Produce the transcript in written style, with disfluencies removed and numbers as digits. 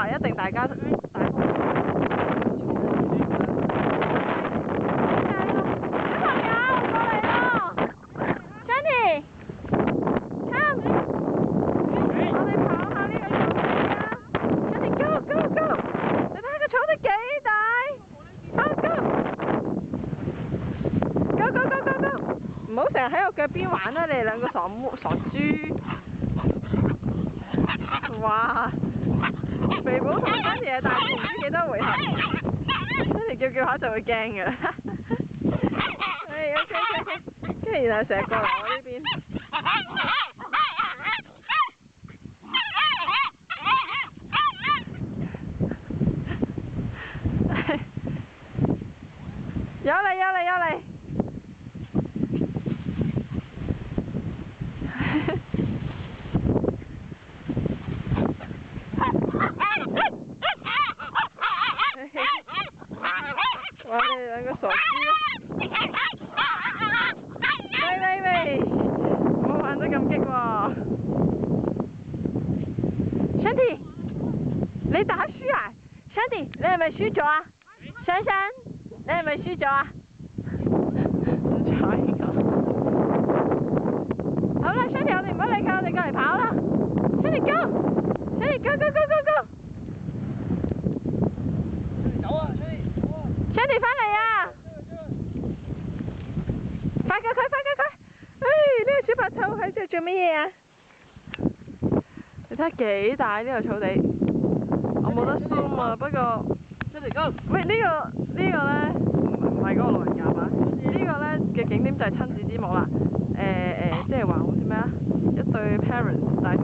下一定大家大風。唔好成日喺我腳邊玩啦！你哋兩個傻豬。哇！肥寶同Sandy係大戰唔知幾多回合，Sandy叫下就會驚㗎啦。唉，OK，跟住然後成日過嚟我呢邊。有嚟！哇！你哋兩個傻豬啊！喂！唔好玩得咁激喎 ！Sandy， 你打輸啊 ？Sandy， 你係咪輸咗啊？珊，你係咪輸咗啊？唔睬我。好啦 ，Sandy， 我哋唔好理佢，我哋過嚟跑啦 ！Sandy go！ Sandy go！ 走啊 ！Sandy 返嚟啊！快佢！唉，呢個小白兔喺度做乜嘢啊？你睇下幾大呢個草地，我冇得 zoom 啊，不過 Sandy go！ 喂，呢個咧唔係嗰個老人家嘛？呢個咧嘅景點就係親子之母啦。即係話好似咩啊？一對 parents 帶住